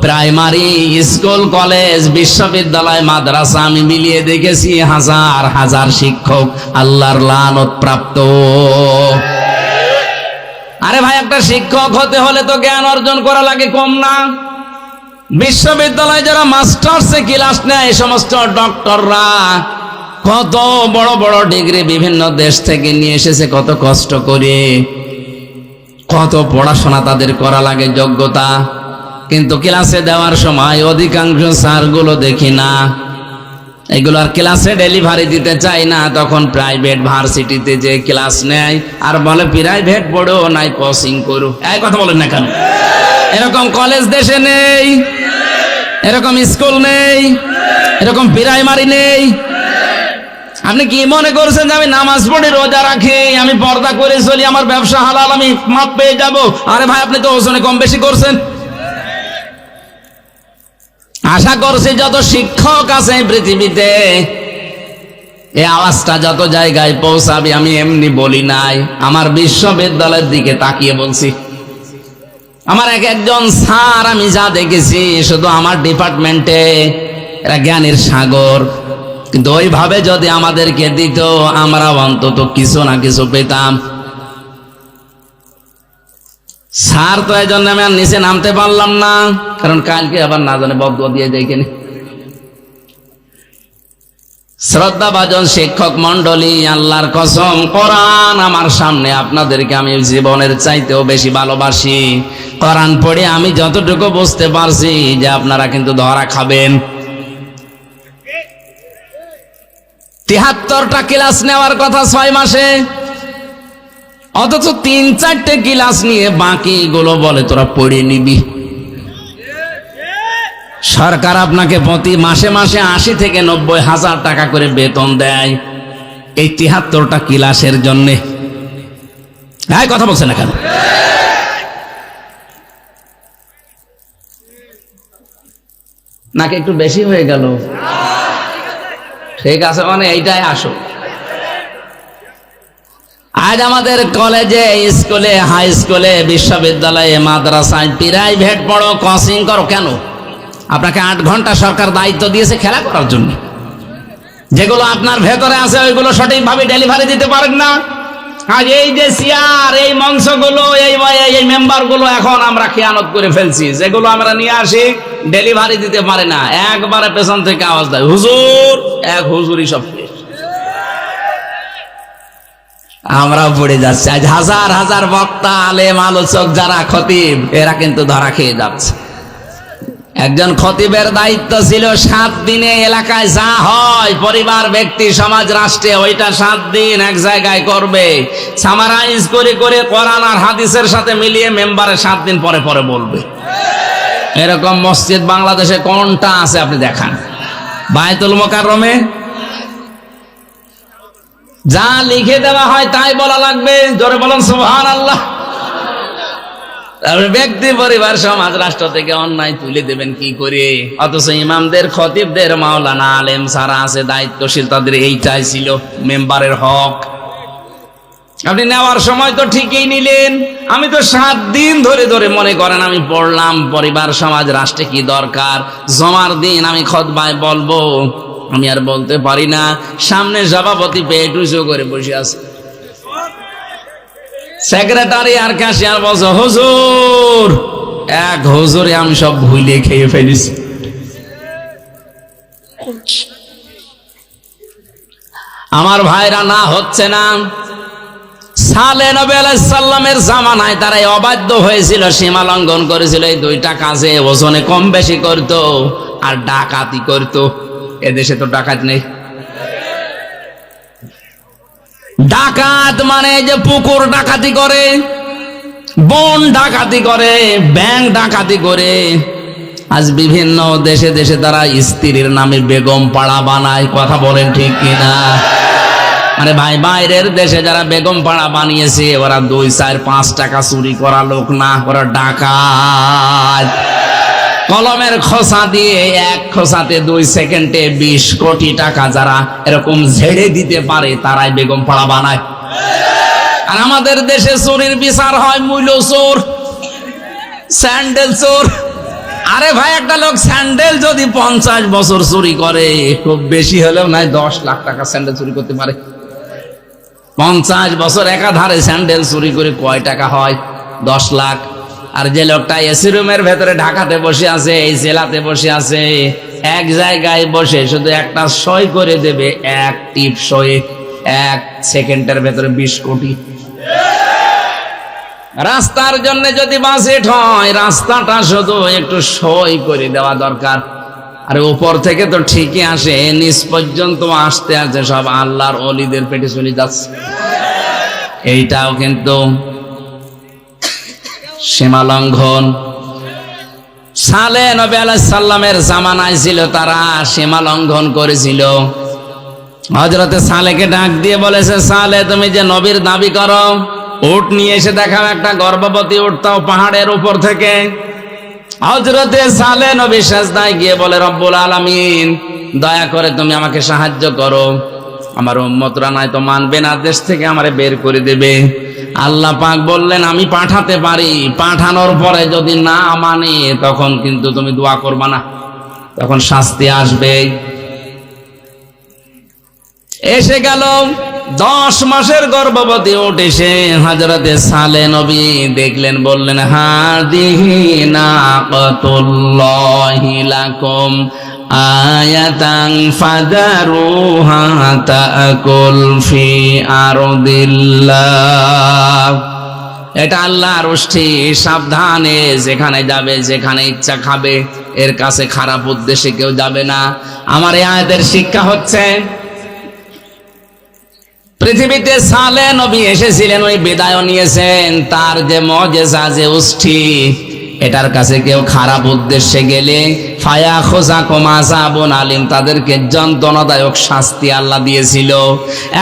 প্রাইমারি স্কুল, কলেজ, বিশ্ববিদ্যালয়, মাদ্রাসা আমি মিলিয়ে দেখেছি হাজার হাজার শিক্ষক আল্লাহর লানত প্রাপ্ত। আরে ভাই, একটা শিক্ষক হতে হলে তো জ্ঞান অর্জন করা লাগে, কম না? বিশ্ববিদ্যালয়ে যারা মাস্টার্সে ক্লাস নেয়, এই সমস্ত ডক্টররা কত বড় বড় ডিগ্রি বিভিন্ন দেশ থেকে নিয়ে এসেছে, কত কষ্ট করে, কত পড়াশোনা তাদের করা লাগে, যোগ্যতা। কিন্তু ক্লাসে দেওয়ার সময় অধিকাংশ স্যারগুলো দেখি না, এগুলো আর ক্লাসে ডেলিভারি দিতে চাই না, তখন প্রাইভেট ভার্সিটিতে যে ক্লাস নেয় আর বলে প্রাইভেট পড়ো নাই কোচিং করো। এই কথা বলেন না কেন? এরকম কলেজ দেশে নেই, এরকম স্কুল নেই, এরকম প্রাইমারি নেই। আপনি কি মনে করছেন যে আমি নামাজ পড়ি, রোজা রাখি, আমি পর্দা করে চলি, আমার ব্যবসা হালাল, আমি মাপ পেয়ে যাব? আরে ভাই, আপনি তো ওজনে কম বেশি করছেন। আশা করছি যত শিক্ষক আছে পৃথিবীতে, এই আওয়াজটা যত জায়গায় পৌঁছাবে, আমি এমনি বলি নাই, আমার বিশ্ববিদ্যালয়ের দিকে তাকিয়ে বলছি। আমার একজন স্যার আমি যা দেখেছি, শুধু আমার ডিপার্টমেন্টে এরা জ্ঞানের সাগর, কিন্তু ওইভাবে যদি আমাদেরকে দিত, আমরা অন্তত কিছু না কিছু পেতাম। স্যার তো এই জন্য আমি আর নিচে নামতে পারলাম না, কারণ কালকে আবার না জানে বদুয়া দিয়ে দেখেনি। শ্রদ্ধাভাজন শিক্ষক মন্ডলী, আল্লাহর কসম, কোরআন আমার সামনে, আপনাদেরকে আমি জীবনের চাইতেও বেশি ভালোবাসি। কোরআন পড়ে আমি যতটুকু বুঝতে পারছি যে আপনারা কিন্তু ধরা খাবেন। 73টা ক্লাস নেওয়ার কথা 6 মাসে, অথচ 3-4টে ক্লাস নিয়ে বাকিগুলো বলে তোরা পড়ে নিবি। সরকার আপনাকে প্রতি মাসে মাসে 80 থেকে 90 হাজার টাকা করে বেতন দেয় এই 73টা ক্লাসের জন্যে। হ্যাঁ, কথা বলছে না কেন? নাকি একটু বেশি হয়ে গেল? ঠিক আছে, মানে এইটাই আসো। আজ আমাদের কলেজে, স্কুলে, হাই স্কুলে, বিশ্ববিদ্যালয়ে, মাদ্রাসায় প্রাইভেট পড়ো, কোচিং করো। কেন? আপনাকে 8 ঘন্টা সরকার দায়িত্ব দিয়েছে খেলা করার জন্য। যেগুলো আপনার ভেতরে আছে ওইগুলো সঠিকভাবে ডেলিভারি দিতে পারেন না। আজ এই যে চেয়ার, এই মঞ্চগুলো, এই মেম্বারগুলো এখন আমরা খেয়ানত করে ফেলছি। যেগুলো আমরা নিয়ে আসি ডেলিভারি দিতে পারে না, একবারে পেছন থেকে আওয়াজ দেয়, হুজুর, এক হুজুরই সব। আমরাও পড়ে যাচ্ছি। আজ হাজার হাজার বক্তা, আলেম, আলোচক যারা খতিব, এরা কিন্তু ধরা খেয়ে যাচ্ছে। একজন খতিবের দায়িত্ব ছিল 7 দিনে এলাকায় যা হয়, পরিবার, ব্যক্তি, সমাজ, রাষ্ট্রে, ওইটা 7 দিন এক জায়গায় করবে, সামারাইজ করে করে কোরআন আর হাদিসের সাথে মিলিয়ে মেম্বারে 7 দিন পরে পরে বলবে। এরকম মসজিদ বাংলাদেশে কোনটা আছে আপনি দেখান? বায়তুল মোকাররমে যা লিখে দেওয়া হয় তাই বলা লাগবে। জোরে বলেন সুবহানাল্লাহ। ব্যক্তি, পরিবার, সমাজ, রাষ্ট্র থেকে অন্যায় তুলে দেবেন কি করে? অথচ ইমামদের, খতিবদের, মাওলানা, আলেম সারা আছে দায়িত্বশীল, তাদের এইটাই ছিল মেম্বারের হক। আপনি নেওয়ার সময় তো ঠিকই নিলেন, আমি তো 7 দিন ধরে ধরে মনে করেন আমি পড়লাম পরিবার, সমাজ, রাষ্ট্রে কি দরকার। জমার দিন আমি খুতবায় বলবো, আমি আর বলতে পারি না। সামনে সভাপতি পেট উঁচু করে বসে আছে, সেক্রেটারি আর ক্যাশিয়ার বলছে হুজুর, এক হুজুরে আমি সব ভুলে খেয়ে ফেলেছি। আমার ভাইরা, না হচ্ছে না। সালেহ নবী আলাইহিস সালামের জামানায় তারাই অবাধ্য হয়েছিল, সীমা লঙ্ঘন করেছিল। এই 2টা কাজে ওজনে কম বেশি করত আর ডাকাতি করত। এদেশে তো ডাকাত নেই। ডাকাত মানে যে পুকুর ডাকাতি করে, বন ডাকাতি করে, ব্যাংক ডাকাতি করে। আজ বিভিন্ন দেশে দেশে তারা স্ত্রীর নামে বেগম পাড়া বানায়। কথা বলেন ঠিক কিনা? মানে ভাই, বাইরের দেশে যারা বেগম পাড়া বানিয়েছে, ওরা 2, 4, 5 টাকা চুরি করা লোক না, ওরা ডাকাত। কলমের খোসা দিয়ে 1 খোসাতে 2 সেকেন্ডে 20 কোটি টাকা যারা এরকম ঝেড়ে দিতে পারে, তারাই বেগম পাড়া বানায়। আর আমাদের দেশে চোরের বিচার হয় মূল্য চোর, স্যান্ডেল চোর। আরে ভাই, একটা লোক স্যান্ডেল যদি 50 বছর চুরি করে, খুব বেশি হলেও নাই 10 লাখ টাকা স্যান্ডেল চুরি করতে পারে। 50 বছর একাধারে স্যান্ডেল চুরি করে কয় টাকা হয়? 10 লাখ। আর যে লোকটা এসি রুমের ভেতরে ঢাকাতে বসে আছে, এই জেলাতে বসে আছে, এক জায়গায় বসে শুধু একটা সই করে দেবে, এক টিপ সয়ে 1 সেকেন্ডের ভেতরে 20 কোটি। রাস্তার জন্য যদি বাজেট হয়, রাস্তাটা শুধু একটু সই করে দেওয়া দরকার। আরে উপর থেকে তো ঠিকই আসে, নিচ পর্যন্ত আসতে আসতে সব আল্লাহর ওলিদের পেটে চলে যাচ্ছে। এইটাও কিন্তু সীমা লঙ্ঘন। সালেহ নবী আলাইহিস সালামের জামানায় ছিল, তারা সীমা লঙ্ঘন করেছিল। হযরতে সালেহকে ডাক দিয়ে বলেছে, সালেহ তুমি যে নবীর দাবি করো, উট নিয়ে এসে দেখাও একটা গর্ভবতী উট, তাও পাহাড়ের উপর থেকে। হযরতে সালেহ নবী সিজদায় গিয়ে বলে, রব্বুল আলামিন দয়া করে তুমি আমাকে সাহায্য করো, আমার উম্মতরা নাই তো মানবে না, দেশ থেকে আমারে বের করে দেবে। আল্লাহ পাক বললেন, আমি পাঠাতে পারি, পাঠানোর পরে যদি না মানে তখন কিন্তু তুমি দোয়া করবা না, তখন শাস্তি আসবে। এসে গেল 10 মাসের গর্ভবতী উট এসে হযরতে সালেহ নবী দেখলেন, বললেন, হাদিহি নাকাতুল্লাহি লাকুম আয়াতান ফাদারুহা তাকুল ফি আরদিল্লাহ। এটা আল্লাহর উষ্টি, সাবধানে যেখানে যাবে, যেখানে ইচ্ছা খাবে, এর কাছে খারাপ উদ্দেশ্যে কেউ যাবে না। আমার এই আয়াতের শিক্ষা হচ্ছে, পৃথিবীতে সালেহ নবী এসেছিলেন, ওই বিদায় নিয়েছেন, তার যে মুজিজা, যে উষ্টি, এটার কাছে কেউ খারাপ উদ্দেশ্যে গেলে ফায়াখুযাকুম আযাবুন আলীম, তাদেরকে যন্ত্রণাদায়ক শাস্তি আল্লাহ দিয়েছিল।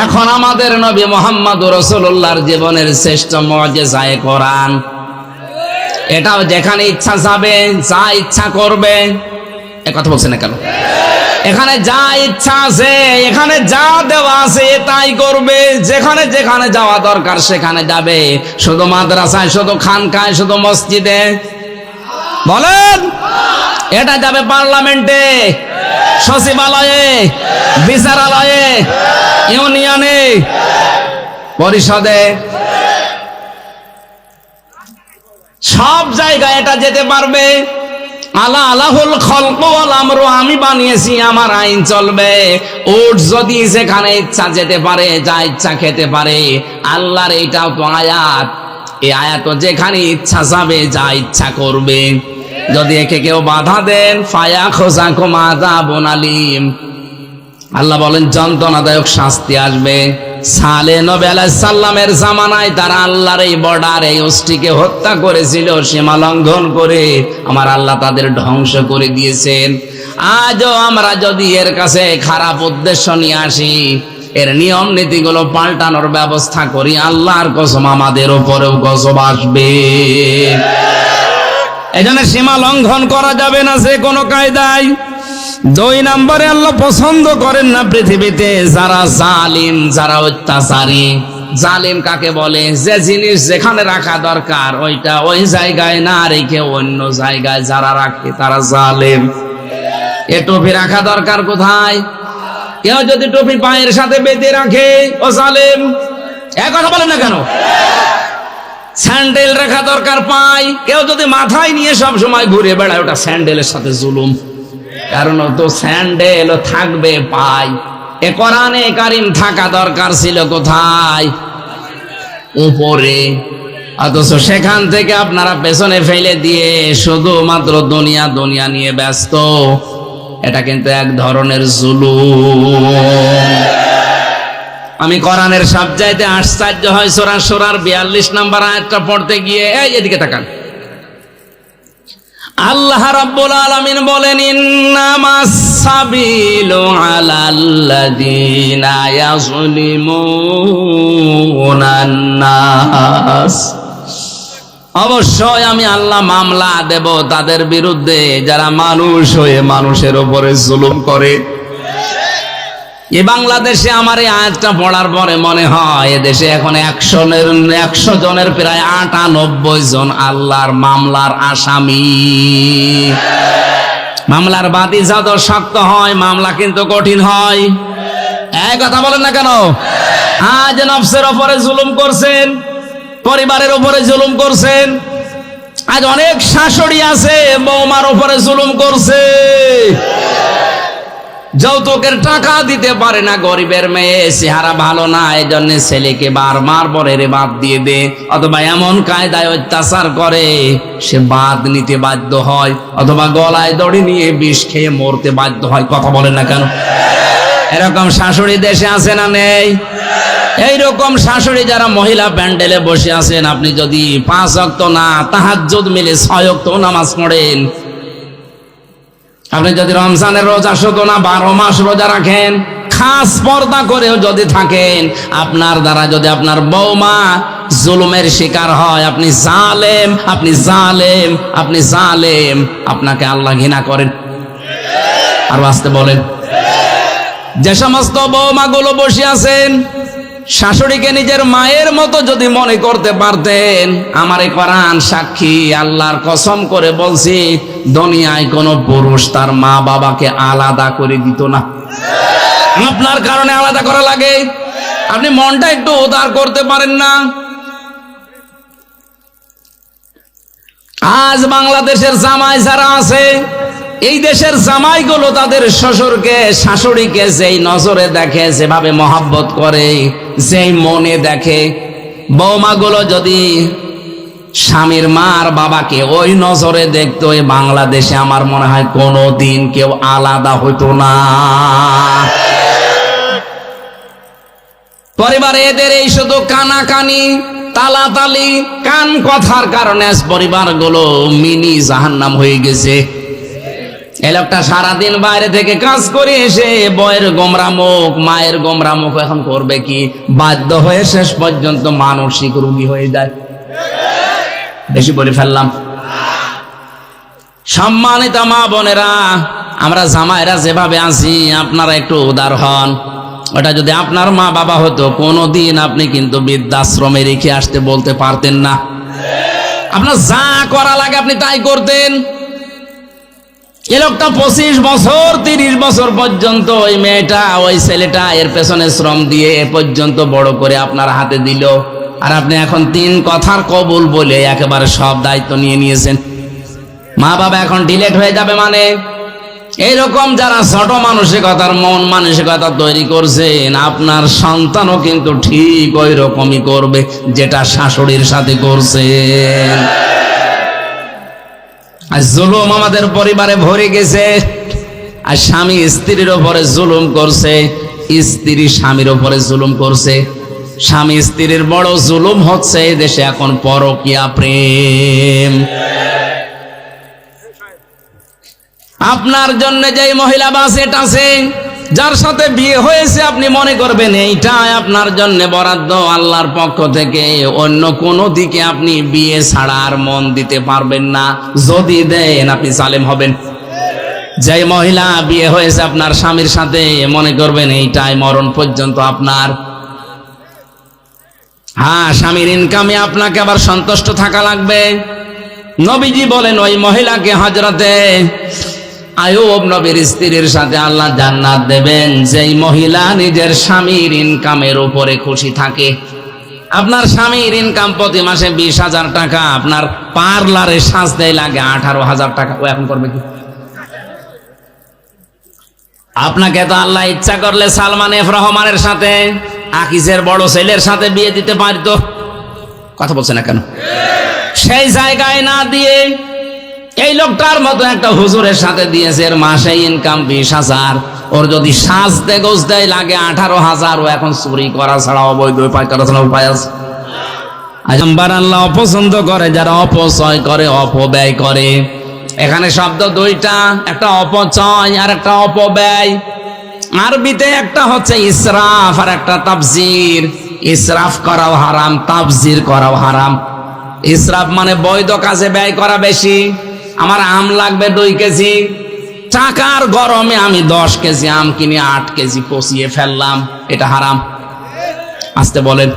এখন আমাদের নবী মুহাম্মদুর রাসূলুল্লাহর জীবনের শ্রেষ্ঠ মুজিজা কোরআন, এটাও যেখানে ইচ্ছা যাবে, যা ইচ্ছা করবে। এ কথা বলছেন না কেন? এখানে যা ইচ্ছা আছে, এখানে যা দেওয়া আছে তাই করবে, যেখানে যেখানে যাওয়া দরকার সেখানে যাবে। শুধু মাদ্রাসায়, শুধু খানকায়, শুধু মসজিদে বলেন, এটা যাবে পার্লামেন্টে, সচিবালয়ে, বিচারালয়ে, ইউনিয়নে, পরিষদে, সব জায়গায় এটা যেতে পারবে। আলা আলাহুল খলকু ওয়াল আমরু, আমি বানিয়েছি, আমার আইন চলবে। উট যদি যেখানে ইচ্ছা যেতে পারে, যা ইচ্ছা খেতে পারে, আল্লাহর এইটাও তো আয়াত। এই আয়াত যেখানে ইচ্ছা যাবে, যা ইচ্ছা করবে। যদি একে কেউ বাধা দেন, ফায়াখুযাকুম আযাবুন আলীম, আল্লাহ বলেন যন্ত্রণাদায়ক শাস্তি আসবে। সালেহ নবী আলাইহিস সালামের জামানায় তারা আল্লাহর এই বর্ডার, এই উষ্টিকে হত্যা করেছিল, সীমা লঙ্ঘন করে। আমার আল্লাহ তাদের ধ্বংস করে দিয়েছেন। আজও আমরা যদি এর কাছে খারাপ উদ্দেশ্য নিয়ে আসি, এর নিয়ম নীতিগুলো পাল্টানোর ব্যবস্থা করি, আল্লাহর কসম আমাদের উপরেও গজব আসবে। এজন্য সীমা লঙ্ঘন করা যাবে না যে কোনো কায়দায়। 2 নম্বরে আল্লাহ পছন্দ করেন না পৃথিবীতে যারা জালিম, যারা অত্যাচারী। জালিম কাকে বলে? যে জিনিস যেখানে রাখা দরকার ওইটা ওই জায়গায় না রেখে অন্য জায়গায় যারা রাখে তারা জালিম। এ টুপি রাখা দরকার কোথায়? কেউ যদি টুপি পায়ের সাথে বেঁধে রাখে, ও জালিম। এক কথা বলেন না কেন? স্যান্ডেল রাখা দরকার পায়, কেউ যদি মাথায় নিয়ে সব সময় ঘুরে বেড়ায়, ওটা স্যান্ডেলের সাথে জুলুম। কারণ তো স্যান্ডেল থাকবে পায়। এ কোরআনে কারিম থাকা দরকার ছিল কোথায়? উপরে। অথচ সেখান থেকে আপনারা পেছনে ফেলে দিয়ে শুধুমাত্র দুনিয়া দুনিয়া নিয়ে ব্যস্ত। এটা কিন্তু এক ধরনের জুলুম। আমি কোরআনের সবচাইতে আশ্চর্য হয় সূরা শুরার 42 নম্বর আয়াতটা পড়তে গিয়ে, এই এদিকে তাকান, আল্লাহ রাব্বুল আলামিন বলেন, ইন্নামাস সাবিলু আলাল্লাযীনা ইয়াযলিমুনান নাস। অবশ্যই আমি আল্লাহ মামলা দেব তাদের বিরুদ্ধে যারা মানুষ হয়ে মানুষের উপরে জুলুম করে। এই বাংলাদেশে আমার এই আয়াতটা পড়ার পরে মনে হয় এদেশে এখন 100 জনের প্রায় 98 জন আল্লাহর মামলার আসামি। মামলার বাদী যত শক্ত হয়, মামলা কিন্তু কঠিন হয়। এই কথা বলেন না কেন? আজ নফসের উপরে জুলুম করছেন, পরিবারের উপরে জুলুম করছেন। আজ অনেক শাশুড়ি আছে বৌমার উপরে জুলুম করছে। যৌতুকের টাকা দিতে পারে না, গরিবের মেয়ে, চেহারা ভালো না, এই জন্য ছেলেকে বারবার বলে রে বাদ দিয়ে দে, অথবা এমন কায়দায় অত্যাচার করে সে বাদ নিতে বাধ্য হয়, অথবা গলায় দড়ি নিয়ে বিষ খেয়ে মরতে বাধ্য হয়। কথা বলেন না কেন? এরকম শাশুড়ি দেশে আছে না নেই? এইরকম শাশুড়ি যারা মহিলা প্যান্ডেলে বসে আছেন, আপনি যদি 5 ওয়াক্ত না তাহাজ্জুদ মিলে 6 ওয়াক্ত নামাজ পড়েন, আপনি যদি রমজানের রোজা শুধু না 12 মাস রোজা রাখেন, খাস পর্দা করেও যদি থাকেন, আপনার দ্বারা যদি আপনার বৌমা জুলুমের শিকার হয়, আপনি জালেম, আপনি জালেম, আপনি জালেম, আপনাকে আল্লাহ ঘৃণা করেন। আর আসতে বলেন, যে সমস্ত বৌমাগুলো বসে আছেন, শাশুড়িকে নিজের মায়ের মতো যদি মনে করতে পারতেন, আমার এই কোরআন সাক্ষী, আল্লাহর কসম করে বলছি, দুনিয়ায় কোনো পুরুষ তার মা বাবাকে আলাদা করে দিত না। আপনার কারণে আলাদা করা লাগে, আপনি মনটা একটু উদার করতে পারেন না? আজ বাংলাদেশের জামাই যারা আছে, এই দেশের জামাইগুলো তাদের শ্বশুরকে শাশুড়িকে যেই নজরে দেখে, যেভাবে মহাব্বত করে, যেই মনে দেখে, বৌমাগুলো যদি স্বামীর মার বাবাকে ওই নজরে দেখতো, এই বাংলাদেশে আমার মনে হয় কোনোদিন কেউ আলাদা হইতো না। পরিবারে এদের এই শুধু কানাকানি, তালাতালি, কান কথার কারণে পরিবারগুলো মিনি জাহান্নাম হয়ে গেছে। এই লোকটা সারাদিন বাইরে থেকে কাজ করে এসে বয়ের গোমরা মুখ, মায়ের গোমরা মুখ এখন করবে কি? বাধ্য হয়ে শেষ পর্যন্ত মানসিক রোগী হয়ে যায়। বেশি বলে ফেললাম? সম্মানিত মা বোনেরা, আমরা জামাইরা যেভাবে আছি, আপনারা একটু উদার হন। ওটা যদি আপনার মা বাবা হতো, কোনোদিন আপনি কিন্তু বৃদ্ধাশ্রমে রেখে আসতে বলতে পারতেন না। আপনার যা করা লাগে আপনি তাই করতেন। এ লোকটা 25 বছর 30 বছর পর্যন্ত ওই মেয়েটা, ওই ছেলেটা এর পেছনে শ্রম দিয়ে এ পর্যন্ত বড় করে আপনার হাতে দিল, আর আপনি এখন 3 কথার কবুল বলে একেবারে সব দায়িত্ব নিয়ে নিয়েছেন। মা বাবা এখন ডিলেট হয়ে যাবে মানে? এইরকম যারা ছোট মানসিকতার মন মানসিকতা তৈরি করছেন, আপনার সন্তানও কিন্তু ঠিক ওই রকমই করবে যেটা শাশুড়ির সাথে করছেন। আর জুলুম আমাদের পরিবারে ভরে গেছে। আর স্বামী স্ত্রীর উপরে জুলুম করছে, স্ত্রী স্বামীর উপরে জুলুম করছে। স্বামী স্ত্রীর বড় জুলুম হচ্ছে এই দেশে এখন পরকীয়া প্রেম। আপনার জন্য যেই মহিলা বাসেট আছে, যার সাথে বিয়ে হয়েছে, আপনি মনে করবেন এইটাই আপনার জন্য বরাদ্দ আল্লাহর পক্ষ থেকে, অন্য কোনো দিকে আপনি বিয়ে ছাড়া আর মন দিতে পারবেন না। যদি দেন আপনি জালেম হবেন। যেই মহিলা বিয়ে হয়েছে আপনার স্বামীর সাথে, মনে করবেন এইটাই মরণ পর্যন্ত আপনার। হ্যাঁ, স্বামীর ইনকামে আপনাকে আবার সন্তুষ্ট থাকা লাগবে। নবীজি বলেন ওই মহিলাকে, হযরতে আইয়ুব নবীর স্ত্রীর সাথে আল্লাহ জান্নাত দেবেন যেই মহিলা নিজের স্বামীর ইনকামের উপরে খুশি থাকে। আপনার স্বামীর ইনকাম প্রতি মাসে 20,000 টাকা, আপনার পার্লারে সাজতে লাগে 18,000 টাকা, ও এখন করবে কি? আপনাকে তো আল্লাহ ইচ্ছা করলে সালমান এফ রহমানের সাথে, আকিজের বড় ছেলের সাথে বিয়ে দিতে পারতো। কথা বলছে না কেন? সেই জায়গায় না দিয়ে এই লোকটার মতো একটা হুজুরের সাথে দিয়েছে, এর মাসে ইনকাম 20,000, ওর যদি সাজতে গোজতে লাগে 18,000, ও এখন চুরি করা ছাড়া অবৈধ উপায় করা ছাড়া উপায় আছে? আজম্বার আল্লাহ অপছন্দ করে যারা অপচয় করে, অপব্যয় করে। এখানে শব্দ দুইটা, একটা অপচয় আর একটা অপব্যয়। আরবিতে একটা হচ্ছে ইসরাফ আর একটা তাবজির। ইসরাফ করাও হারাম, তাবজির করাও হারাম। ইসরাফ মানে বৈধ কাজে ব্যয় করা বেশি। আমার আম লাগবে 2 কেজি, টাকার গরমে আমি 10 কেজি আম কিনে 8 কেজি পচিয়ে ফেললাম, এটা হারাম। আসতে বলেন।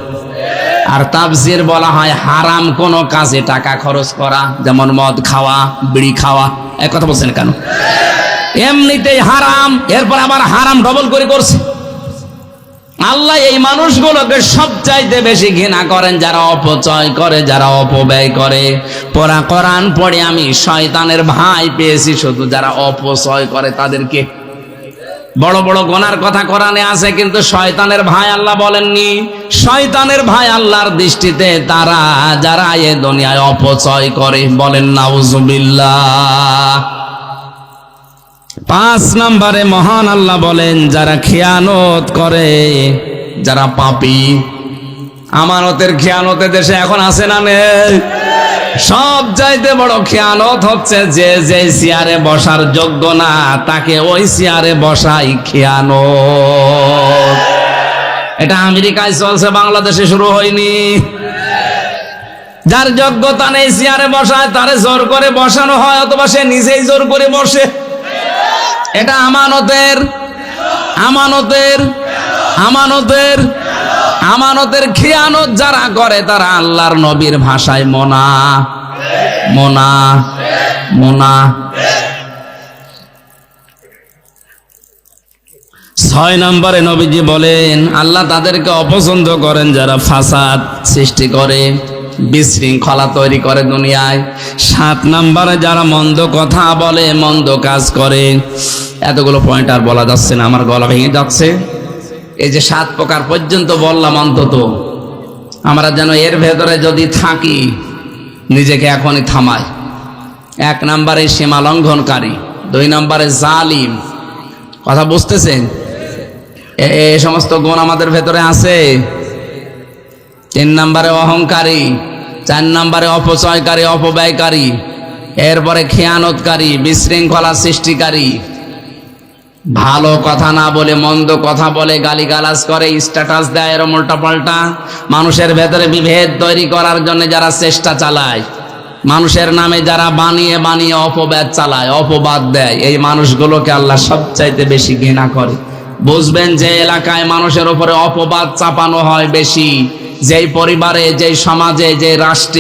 আর তাবজির বলা হয় হারাম কোন কাজে টাকা খরচ করা, যেমন মদ খাওয়া, বিড়ি খাওয়া। এক কথা বলছেন কেন? এমনিতেই হারাম, এরপর আবার হারাম ডবল করে করছে। আল্লাহ এই মানুষগুলোকে সবচাইতে বেশি ঘৃণা করেন যারা অপচয় করে, যারা অপব্যয় করে। পড়া কোরআন পড়ে আমি শয়তানের ভাই পেয়েছি শুধু যারা অপচয় করে তাদেরকে। বড় বড় গুনার কথা কোরআনে আছে, কিন্তু শয়তানের ভাই আল্লাহ বলেননি। শয়তানের ভাই আল্লাহর দৃষ্টিতে তারা যারা এ দুনিয়ায় অপচয় করে, বলেন নাউজুবিল্লাহ। 5 নম্বরে মহান আল্লাহ বলেন যারা খেয়ানত করে, যারা পাপী। আমানতের খেয়ানতে দেশে এখন আছে না নেই? সব চাইতে বড় খেয়ানত হচ্ছে যে যে চেয়ারে বসার যোগ্য না তাকে ওই চেয়ারে বসাই খেয়ানত। এটা আমেরিকায় চলছে, বাংলাদেশে শুরু হয়নি। যার যোগ্যতা নেই চেয়ারে বসায় তারে জোর করে বসানো হয়, অথবা সে নিজেই জোর করে বসে। এটা আমানতের আমানতের আমানতের আমানতের খেয়ানত যারা করে তারা আল্লাহর নবীর ভাষায় মোনা মোনা মোনা। 6 নম্বরে নবীজি বলেন আল্লাহ তাদেরকে অপছন্দ করেন যারা ফাসাদ সৃষ্টি করে, বিশৃঙ্খলা তৈরি করে দুনিয়ায়। 7 নম্বরে যারা মন্দ কথা বলে, মন্দ কাজ করে। এতগুলো পয়েন্ট আর বলা যাচ্ছে না, আমার গলা ভেঙে যাচ্ছে। এই যে 7 প্রকার পর্যন্ত বললাম, অন্তত আমরা যেন এর ভেতরে যদি থাকি নিজেকে এখনই থামাই। 1 নম্বরে সীমা লঙ্ঘনকারী, 2 নম্বরে জালিম। কথা বুঝতেছেন? এই সমস্ত গুণ আমাদের ভেতরে আছে। 3 নম্বরে অহংকারী, 4 নম্বরে অপচয়কারী, অপব্যয়কারী, এরপরে খেয়ানতকারী, বিশৃঙ্খলা সৃষ্টিকারী, ভালো কথা না বলে মন্দ কথা বলে, গালিগালাজ করে, স্ট্যাটাস দেয়, এরম উল্টা পাল্টা। মানুষের ভেতরে বিভেদ তৈরি করার জন্য যারা চেষ্টা চালায়, মানুষের নামে যারা বানিয়ে বানিয়ে অপবাদ চালায়, অপবাদ দেয়, এই মানুষগুলোকে আল্লাহ সবচাইতে বেশি ঘৃণা করে। বুঝবেন যে এলাকায় মানুষের উপরে অপবাদ চাপানো হয় বেশি, যেই পরিবারে, যেই সমাজে, যে রাষ্ট্রে